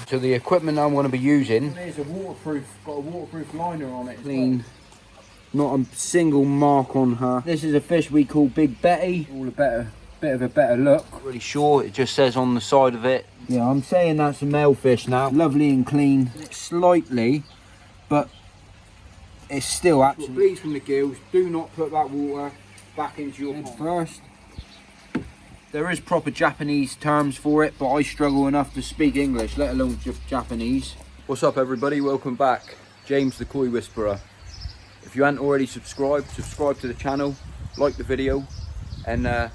So the equipment I'm going to be using, there's a waterproof, got a waterproof liner on it. Clean, not a single mark on her. This is a fish we call Big Betty. All a bit of a better look. Not really sure, it just says on the side of it. Yeah, I'm saying that's a male fish now. Lovely and clean. Slightly, but it's still absolutely. Bleeds from the gills. Do not put that water back into your pond first. There is proper Japanese terms for it, but I struggle enough to speak English, let alone Japanese. What's up everybody, welcome back. James the Koi Whisperer. If you haven't already subscribed, subscribe to the channel, like the video, and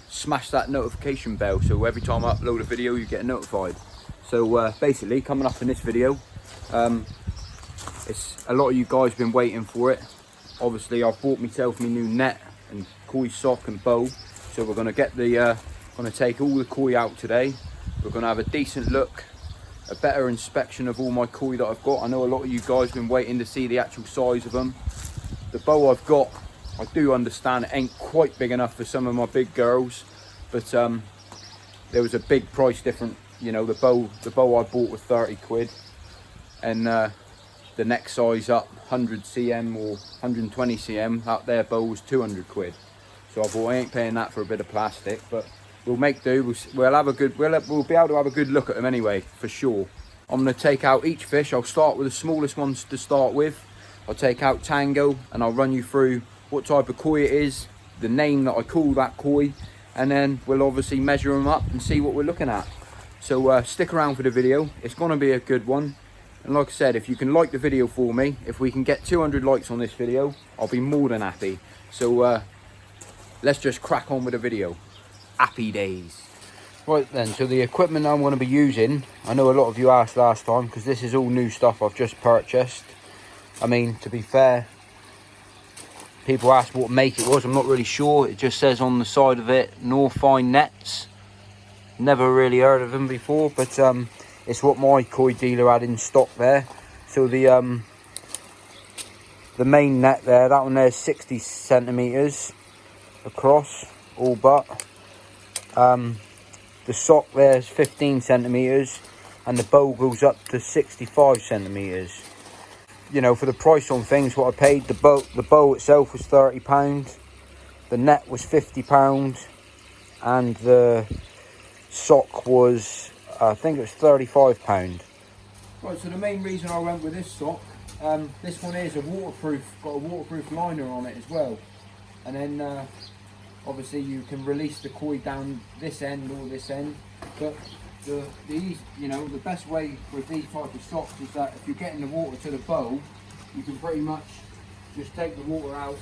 smash that notification bell so every time I upload a video you get notified. So basically, coming up in this video, it's a lot of you guys been waiting for it. Obviously I've bought myself my new net and koi sock and bow. So we're going to get the, going to take all the koi out today. We're going to have a decent look, a better inspection of all my koi that I've got. I know a lot of you guys have been waiting to see the actual size of them. The bow I've got, I do understand it ain't quite big enough for some of my big girls, but there was a big price difference. You know, the bow I bought was 30 quid, and the next size up, 100 cm or 120 cm, out there bow was 200 quid. So I thought I ain't paying that for a bit of plastic, but we'll make do. We'll have a good, we'll be able to have a good look at them anyway, for sure. I'm going to take out each fish. I'll start with the smallest ones to start with. I'll take out Tango and I'll run you through what type of koi it is, the name that I call that koi, and then we'll obviously measure them up and see what we're looking at. So stick around for the video. It's going to be a good one. And like I said, if you can like the video for me, if we can get 200 likes on this video, I'll be more than happy. So let's just crack on with the video. Happy days. Right then, so the equipment I'm going to be using, I know a lot of you asked last time, because this is all new stuff I've just purchased. I mean, to be fair, people asked what make it was. I'm not really sure. It just says on the side of it, Norfine Nets. Never really heard of them before, but it's what my koi dealer had in stock there. So the main net there, that one there is 60 centimeters across, all but. The sock there is 15 centimeters, and the bow goes up to 65 centimeters. You know, for the price on things, what I paid, the bow itself was £30, the net was £50, and the sock was, I think it was £35. Right, so the main reason I went with this sock, this one is a waterproof, got a waterproof liner on it as well, and then obviously you can release the koi down this end or this end, but you know, the best way with these type of socks is that if you're getting the water to the bow, you can pretty much just take the water out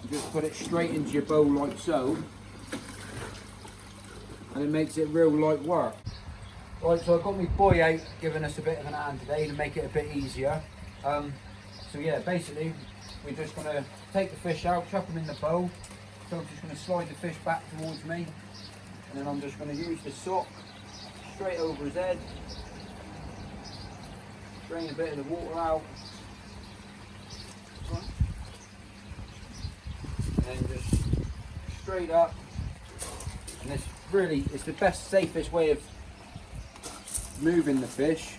and just put it straight into your bow like so, and it makes it real light work. Right, so I've got my boy out giving us a bit of an hand today to make it a bit easier. So yeah, basically we're just going to take the fish out, chuck them in the bow. So I'm just going to slide the fish back towards me, and then I'm just going to use the sock straight over his head, drain a bit of the water out, and then just straight up. And this really is the best, safest way of moving the fish.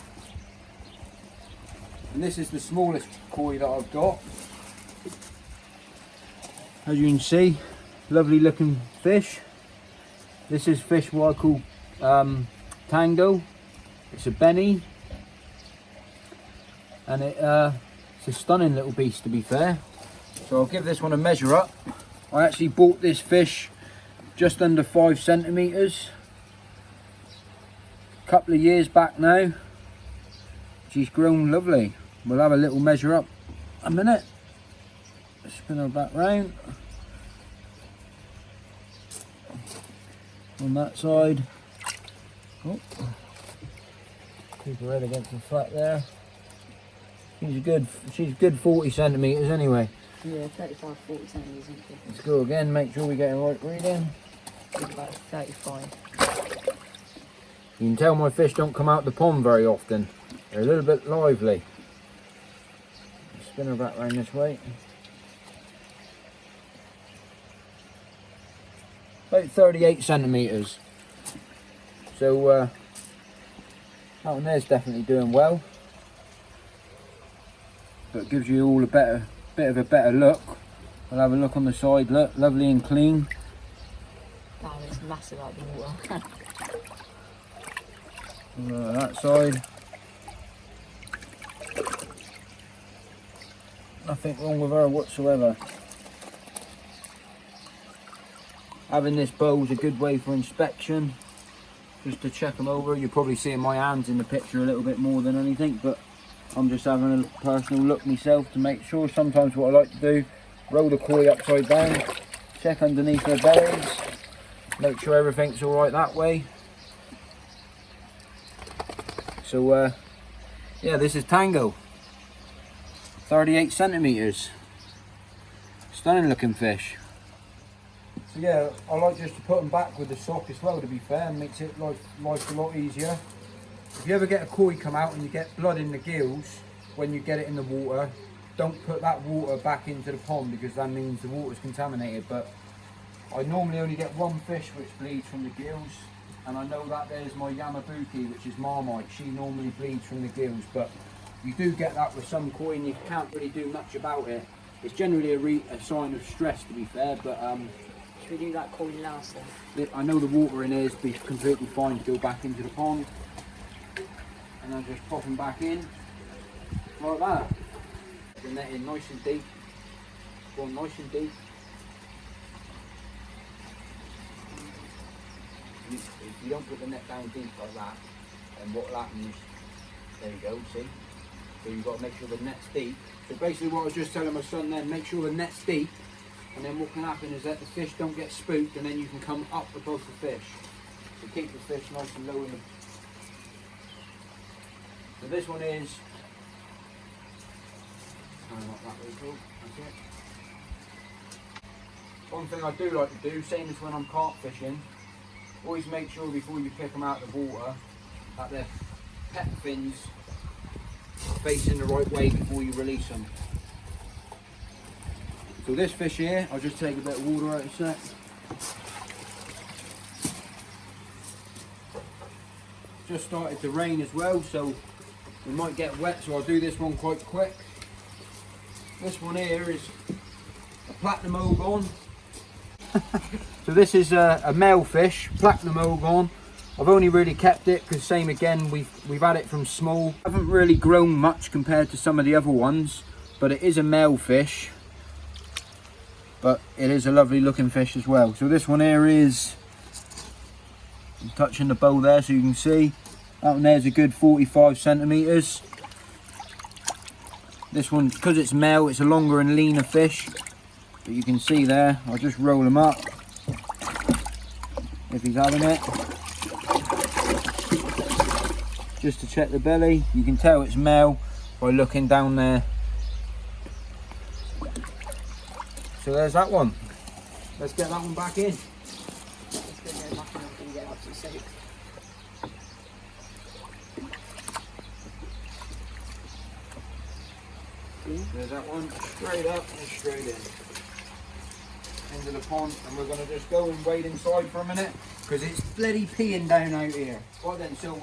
And this is the smallest koi that I've got. As you can see, lovely looking fish. This is fish what I call Tango. It's a Benny, and it's a stunning little beast, to be fair. So I'll give this one a measure up. I actually bought this fish just under 5 centimeters a couple of years back now. She's grown lovely. We'll have a little measure up a minute. Spin her back round. On that side. Oh. Keep her head against the flat there. She's good 40 centimeters anyway. Yeah, 35, 40 centimeters. Let's go again, make sure we get a right reading. About 35. You can tell my fish don't come out the pond very often. They're a little bit lively. Spin her back round this way. About 38 centimeters. So that one there's definitely doing well. But it gives you all a bit of a better look. We'll have a look on the side. Look, lovely and clean. Damn, it's massive out the water. That side. Nothing wrong with her whatsoever. Having this bow is a good way for inspection, just to check them over. You're probably seeing my hands in the picture a little bit more than anything, but I'm just having a personal look myself to make sure. Sometimes what I like to do, roll the koi upside down, check underneath their bellies, make sure everything's all right that way. So yeah, this is Tango, 38 centimeters, stunning looking fish. So yeah, I like just to put them back with the sock as well, to be fair, and makes it life a lot easier. If you ever get a koi come out and you get blood in the gills when you get it in the water, don't put that water back into the pond, because that means the water's contaminated. But I normally only get one fish which bleeds from the gills, and I know that there's my Yamabuki, which is Marmite. She normally bleeds from the gills, but you do get that with some koi and you can't really do much about it. It's generally a sign of stress, to be fair, but Should we do that koi last then? I know the water in here is be completely fine to go back into the pond, and I'll just pop them back in like that. The net in nice and deep, go on nice and deep. If you don't put the net down deep like that, then what will happen is, there you go, see? So you've got to make sure the net's deep. So basically what I was just telling my son then, make sure the net's deep, and then what can happen is that the fish don't get spooked, and then you can come up above the fish. So keep the fish nice and low in the... So this one is... Not that way, cool. That's it. One thing I do like to do, same as when I'm carp fishing, always make sure before you pick them out of the water that their pet fins are facing the right way before you release them. So this fish here, I'll just take a bit of water out a sec. Just started to rain as well, so we might get wet, so I'll do this one quite quick. This one here is a platinum ogon. So this is a male fish, platinum ogon. I've only really kept it because, same again, we've had it from small. Haven't really grown much compared to some of the other ones, but it is a male fish. But it is a lovely looking fish as well. So this one here is, I'm touching the bow there so you can see, that one there's a good 45 centimeters. This one, because it's male, it's a longer and leaner fish. But you can see there, I'll just roll him up if he's having it. Just to check the belly. You can tell it's male by looking down there. So there's that one. Let's get that one back in. There's that one, straight up and straight in. Into the pond, and we're going to just go and wade inside for a minute, because it's bloody peeing down out here. Right then, so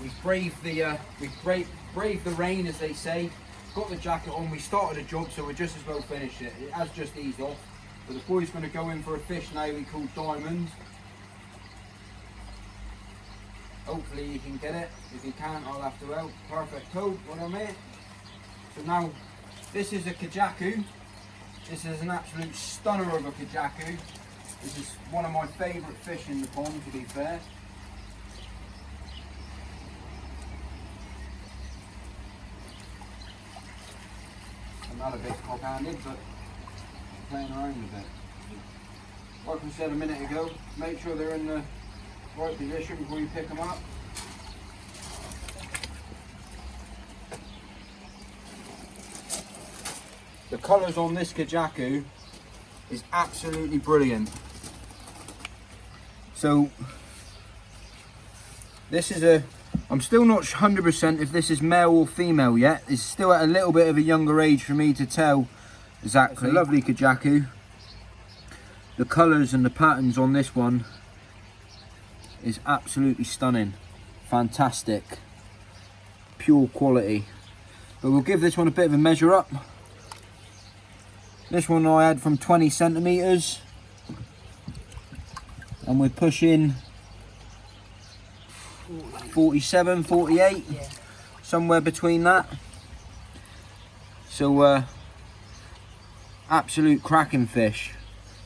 we've braved the rain, as they say. Got the jacket on, we started a job, so we're just as well finished it. It has just eased off. But the boy's going to go in for a fish now we call Diamond. Hopefully he can get it. If he can't, I'll have to help. Perfect code, what I mean. So now, this is a Kajaku. This is an absolute stunner of a Kajaku. This is one of my favourite fish in the pond, to be fair. I'm not a bit cock-handed, but playing around with it. Like I said a minute ago, make sure they're in the right position before you pick them up. The colours on this Kajaku is absolutely brilliant. So this is I'm still not 100% if this is male or female yet. It's still at a little bit of a younger age for me to tell exactly. It's a lovely Kajaku. The colours and the patterns on this one is absolutely stunning. Fantastic. Pure quality. But we'll give this one a bit of a measure up. This one I had from 20 centimetres. And we're pushing 47, 48. Yeah. Somewhere between that. So absolute cracking fish.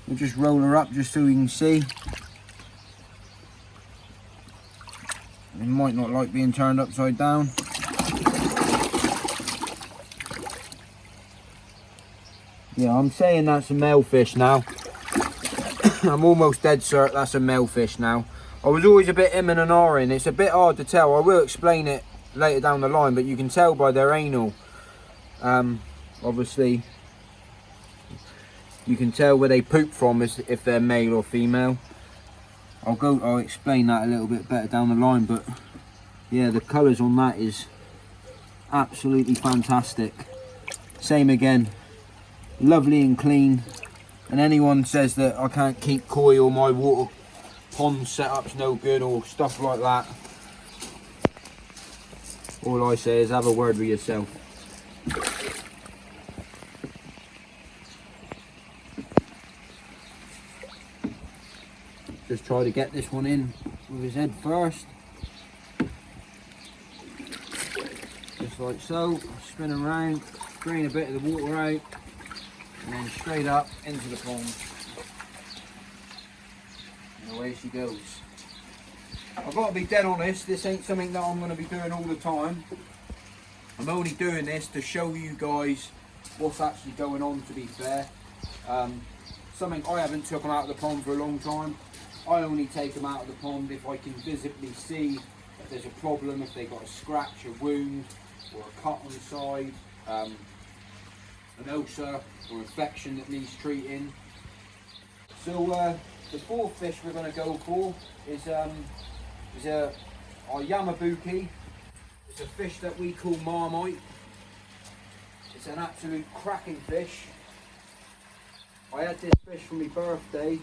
We'll just roll her up just so we can see. It might not like being turned upside down. Yeah, I'm saying that's a male fish now. I'm almost dead certain that's a male fish now. I was always a bit and ahhing. It's a bit hard to tell. I will explain it later down the line, but you can tell by their anal. Obviously, you can tell where they poop from if they're male or female. I'll explain that a little bit better down the line, but yeah, the colours on that is absolutely fantastic. Same again, lovely and clean. And anyone says that I can't keep koi or my water pond setup's no good or stuff like that, all I say is have a word with yourself. Just try to get this one in with his head first. Just like so. Spin around, drain a bit of the water out, and then straight up into the pond. And away she goes. I've got to be dead honest, this ain't something that I'm going to be doing all the time. I'm only doing this to show you guys what's actually going on, to be fair. Something I haven't took them out of the pond for a long time. I only take them out of the pond if I can visibly see if there's a problem, if they've got a scratch, a wound, or a cut on the side, an ulcer or infection that needs treating. So the fourth fish we're going to go for is our Yamabuki. It's a fish that we call Marmite. It's an absolute cracking fish. I had this fish for my birthday.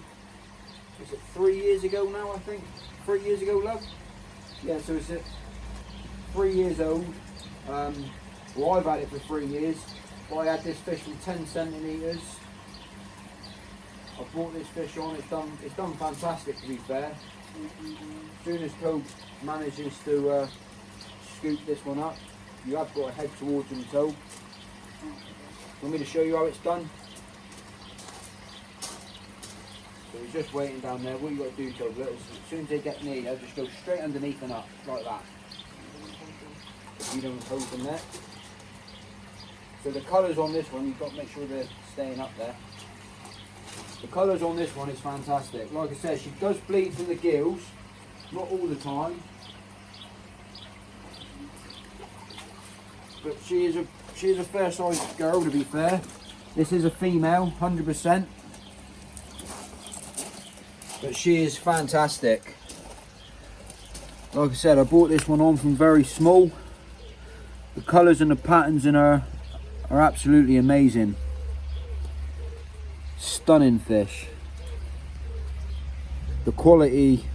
Is it 3 years ago now, I think? 3 years ago, love? Yeah, so it's 3 years old. Well, I've had it for 3 years. But I had this fish from 10 centimetres. I brought this fish on, it's done fantastic, to be fair. As soon as Toad manages to scoop this one up, you have got to head towards him, Toad. Want me to show you how it's done? So he's just waiting down there. What you got to do, Toad, as soon as they get near you, just go straight underneath and up, like that. If you don't hold them there. So the colours on this one, you've got to make sure they're staying up there. The colours on this one is fantastic. Like I said, she does bleed from the gills, not all the time. But she is a fair sized girl, to be fair. This is a female, 100%. But she is fantastic. Like I said, I bought this one on from very small. The colours and the patterns in her are absolutely amazing. Stunning fish. The quality,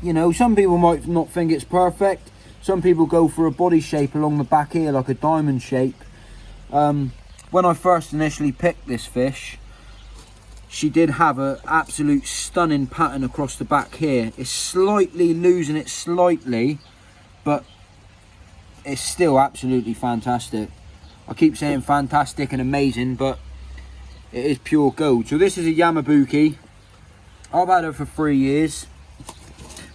you know, some people might not think it's perfect. Some people go for a body shape along the back here, like a diamond shape. When I first initially picked this fish, she did have an absolute stunning pattern across the back here. It's slightly losing it slightly, but it's still absolutely fantastic. I keep saying fantastic and amazing, but it is pure gold. So this is a Yamabuki. I've had her for 3 years.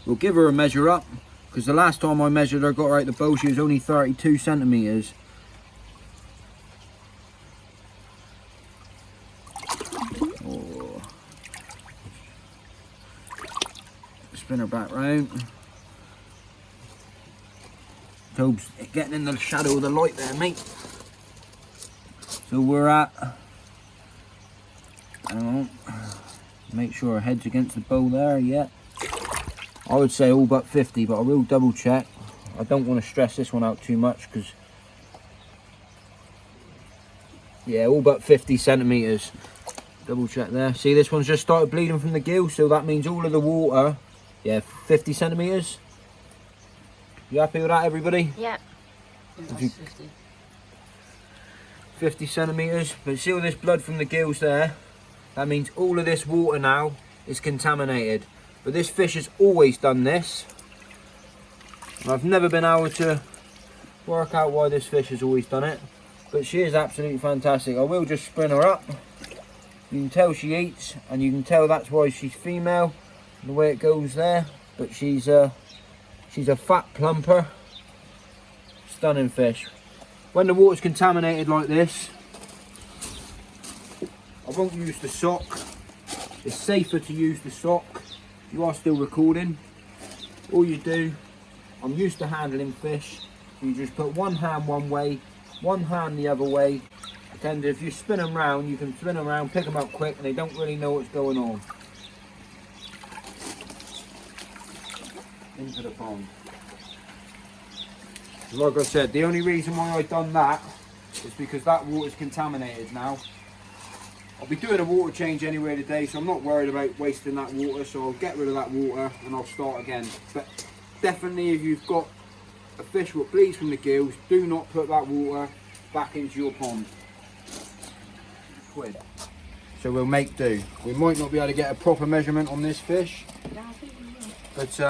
We'll give her a measure up, because the last time I measured her, got her out the bowl, she was only 32 centimetres. Oh. Spin her back round. Toad's getting in the shadow of the light there, mate. So we're at, hang on, make sure our head's against the bowl there, yeah. I would say all but 50, but I will double check. I don't want to stress this one out too much, because, yeah, all but 50 centimetres. double check there. See, this one's just started bleeding from the gill, so that means all of the water, yeah, 50 centimetres. You happy with that, everybody? Yeah. If you- 50 centimetres. But see all this blood from the gills there? That means all of this water now is contaminated. But this fish has always done this. And I've never been able to work out why this fish has always done it. But she is absolutely fantastic. I will just spin her up. You can tell she eats, and you can tell that's why she's female, the way it goes there. But she's a fat plumper. Stunning fish. When the water's contaminated like this, I won't use the sock. It's safer to use the sock. You are still recording. All you do, I'm used to handling fish. You just put one hand one way, one hand the other way. And if you spin them round, you can spin them around, pick them up quick, and they don't really know what's going on. Into the pond. Like I said, the only reason why I've done that is because that water's contaminated now. I'll be doing a water change anyway today, so I'm not worried about wasting that water, so I'll get rid of that water and I'll start again. But definitely, if you've got a fish that bleeds from the gills, do not put that water back into your pond. Quid. So we'll make do. We might not be able to get a proper measurement on this fish, but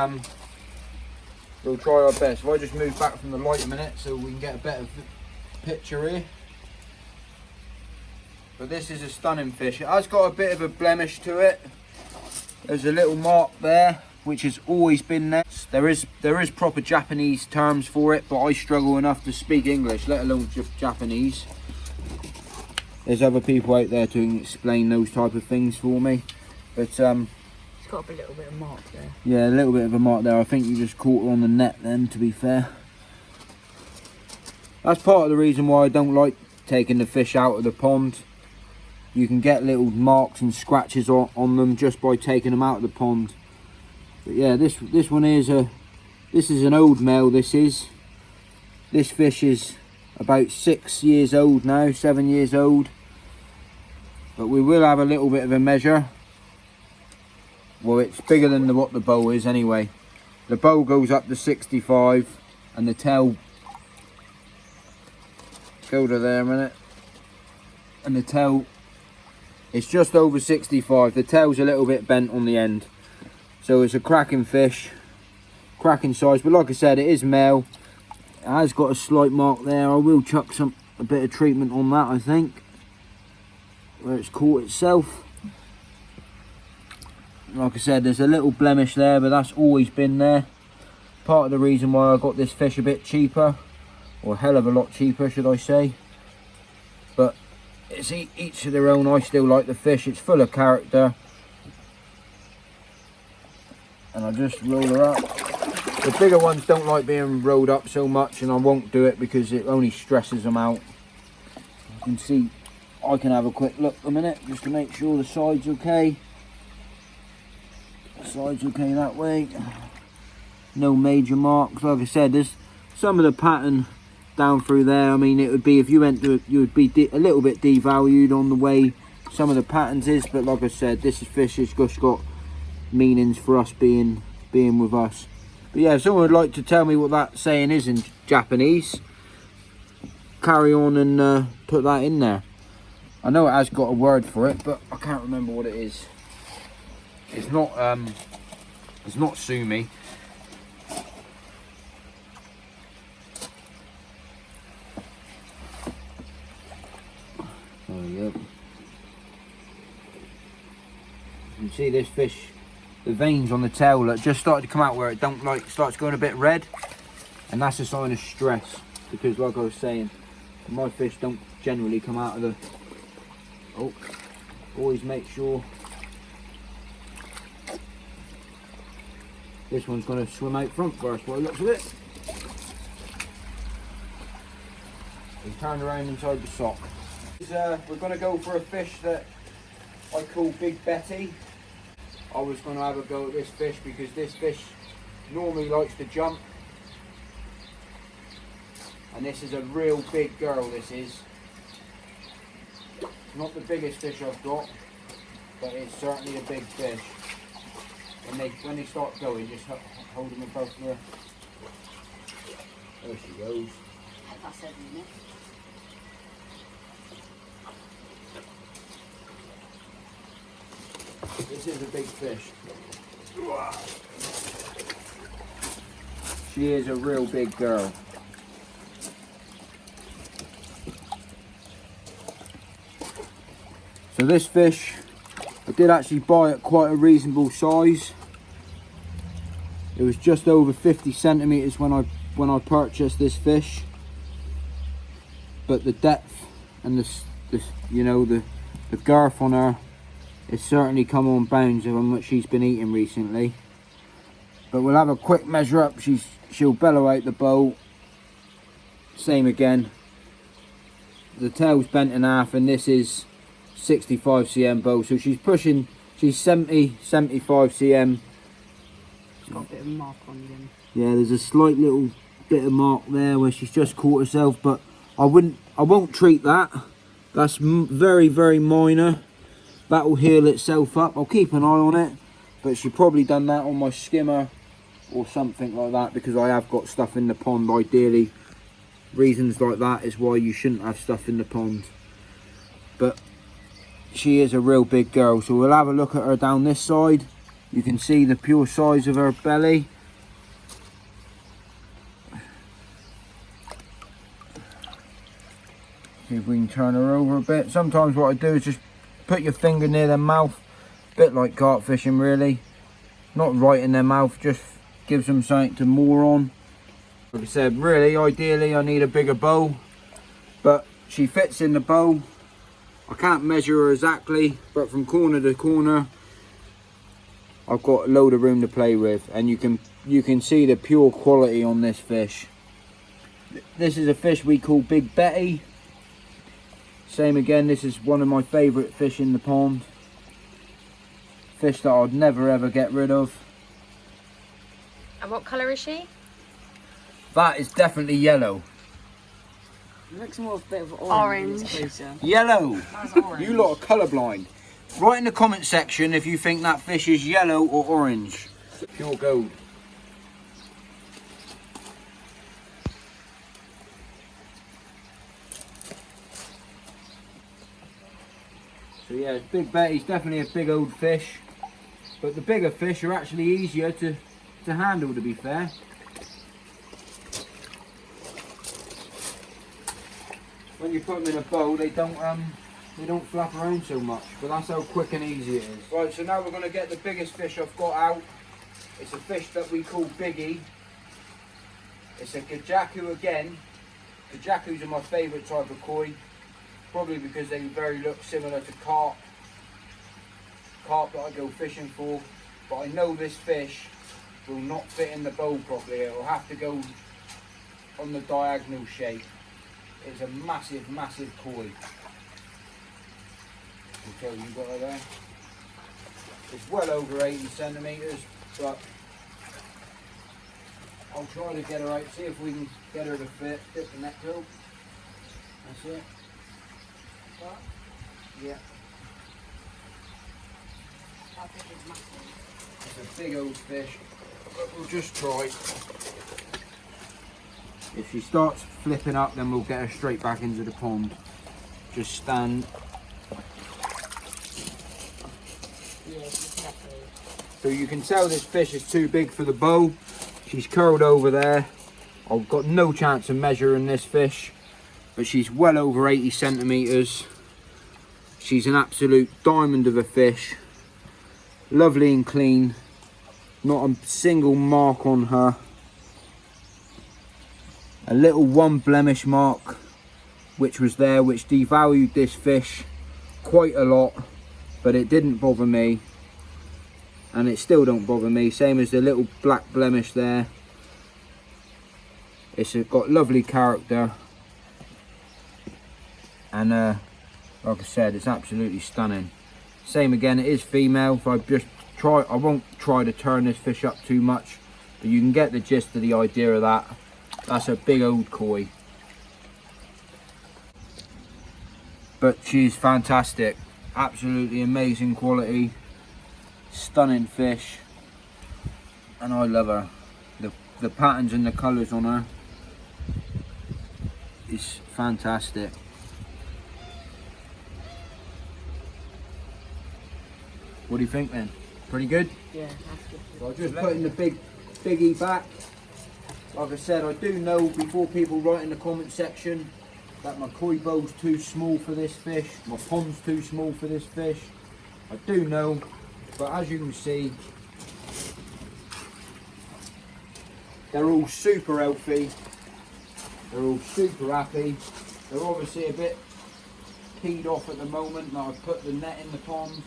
we'll try our best. If I just move back from the light a minute so we can get a better picture here. But this is a stunning fish. It has got a bit of a blemish to it. There's a little mark there, which has always been there. There is proper Japanese terms for it, but I struggle enough to speak English, let alone Japanese. There's other people out there to explain those type of things for me. But It's got a little bit of mark there. yeah, a little bit of a mark there. I think you just caught her on the net then, to be fair. That's part of the reason why I don't like taking the fish out of the pond. You can get little marks and scratches on them just by taking them out of the pond. But yeah, this one is an old male. This fish is about 6 years old now, 7 years old. But we will have a little bit of a measure. Well, it's bigger than what the bow is anyway. The bow goes up to 65 and the tail, go to there a minute, and the tail, it's just over 65. The tail's a little bit bent on the end. So it's a cracking fish, cracking size. But like I said, it is male. It has got a slight mark there. I will chuck a bit of treatment on that, I think, where it's caught itself. Like I said, there's a little blemish there, but that's always been there. Part of the reason why I got this fish a bit cheaper, or a hell of a lot cheaper, should I say. But it's each to their own. I still like the fish. It's full of character. And I just roll her up. The bigger ones don't like being rolled up so much, and I won't do it because it only stresses them out. You can see, I can have a quick look a minute just to make sure the side's okay. Side's okay that way. No major marks. Like I said, there's some of the pattern down through there. I mean, it would be, if you went to it, you would be a little bit devalued on the way some of the patterns is. But like I said, this fish has just got meanings for us being with us. But yeah, if someone would like to tell me what that saying is in Japanese, carry on and put that in there. I know it has got a word for it, but I can't remember what it is. It's not sumi. There we go. You can see this fish, the veins on the tail that just started to come out where it don't like, starts going a bit red, and that's a sign of stress, because like I was saying, my fish don't generally come out of the, always make sure. This one's going to swim out front first by the looks of it. He's turned around inside the sock. We're going to go for a fish that I call Big Betty. I was going to have a go at this fish because this fish normally likes to jump. And this is a real big girl, this is. Not the biggest fish I've got. but it's certainly a big fish. When they start going, just hold them above the. There she goes. That's it, isn't it? This is a big fish. She is a real big girl. So this fish, I did actually buy at quite a reasonable size. It was just over 50 centimeters when I purchased this fish. But the depth and the girth on her, it's certainly come on bounds of how much she's been eating recently. But we'll have a quick measure up. She'll bellow out the bowl. Same again. The tail's bent in half, and this is 65 cm bow. So she's 70, 75 cm. She's got a bit of mark on them. Yeah, there's a slight little bit of mark there where she's just caught herself, but I won't treat that. That's very, very minor. That will heal itself up. I'll keep an eye on it, but she probably done that on my skimmer or something like that, because I have got stuff in the pond. Ideally, reasons like that is why you shouldn't have stuff in the pond. But she is a real big girl, so we'll have a look at her down this side. You can see the pure size of her belly. See if we can turn her over a bit. Sometimes what I do is just put your finger near their mouth, a bit like carp fishing really. Not right in their mouth, just gives them something to moor on. Like I said, really, ideally I need a bigger bow, but she fits in the bow. I can't measure her exactly, but from corner to corner, I've got a load of room to play with, and you can see the pure quality on this fish. This is a fish we call Big Betty. Same again, this is one of my favourite fish in the pond. Fish that I'd never ever get rid of. And what colour is she? That is definitely yellow. It looks more of a bit of Orange. Yellow! That's orange. You lot are colourblind. Write in the comment section if you think that fish is yellow or orange. Pure gold. So yeah, Big Betty's definitely a big old fish, but the bigger fish are actually easier to handle, to be fair. When you put them in a bowl, they don't flap around so much, but that's how quick and easy it is. Right, so now we're going to get the biggest fish I've got out. It's a fish that we call Biggie. It's a Gajaku again. Gajakus are my favourite type of koi. Probably because they very look similar to carp that I go fishing for, but I know this fish will not fit in the bowl properly. It will have to go on the diagonal shape. It's a massive, massive koi. Okay, you got her there. It's well over 80 centimetres, but I'll try to get her out, see if we can get her to fit. Dip the net rope. That's it. Yeah. That fish is massive. It's a big old fish, but we'll just try. If she starts flipping up, then we'll get her straight back into the pond. Just stand. Yeah, she's definitely. So you can tell this fish is too big for the bow. She's curled over there. I've got no chance of measuring this fish, but she's well over 80 centimetres. She's an absolute diamond of a fish. Lovely and clean. Not a single mark on her. A little one blemish mark which was there, which devalued this fish quite a lot, but it didn't bother me, and it still don't bother me. Same as the little black blemish there. It's got lovely character, and like I said, it's absolutely stunning. Same again, it is female. If I won't try to turn this fish up too much, but you can get the gist of the idea of that. That's a big old koi, but she's fantastic. Absolutely amazing quality, stunning fish, and I love her. The patterns and the colours on her is fantastic. What do you think then? Pretty good? Yeah, that's good. So I'm just putting the biggie back. Like I said, I do know before people write in the comment section that my koi bow's too small for this fish, my pond's too small for this fish. I do know, but as you can see, they're all super healthy, they're all super happy. They're obviously a bit peed off at the moment that I've put the net in the pond.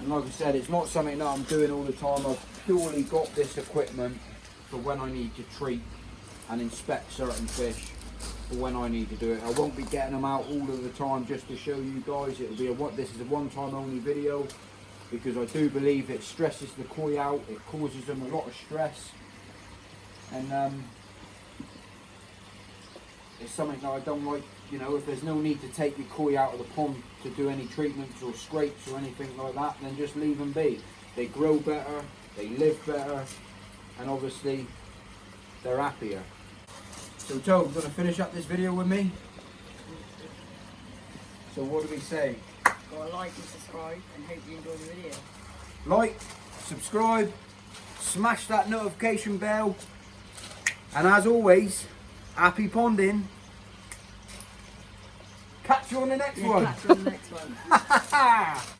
And like I said, it's not something that I'm doing all the time. I've purely got this equipment for when I need to treat and inspect certain fish, for when I need to do it. I won't be getting them out all of the time just to show you guys. It'll be this is a one-time only video, because I do believe it stresses the koi out. It causes them a lot of stress, and it's something that I don't like. You know, if there's no need to take your koi out of the pond to do any treatments or scrapes or anything like that, then just leave them be. They grow better, they live better, and obviously they're happier. So Joe, you're going to finish up this video with me? So what do we say? Go like and subscribe, and hope you enjoy the video. Like, subscribe, smash that notification bell, and as always, happy ponding. Catch you on the next one. Catch you on the next one.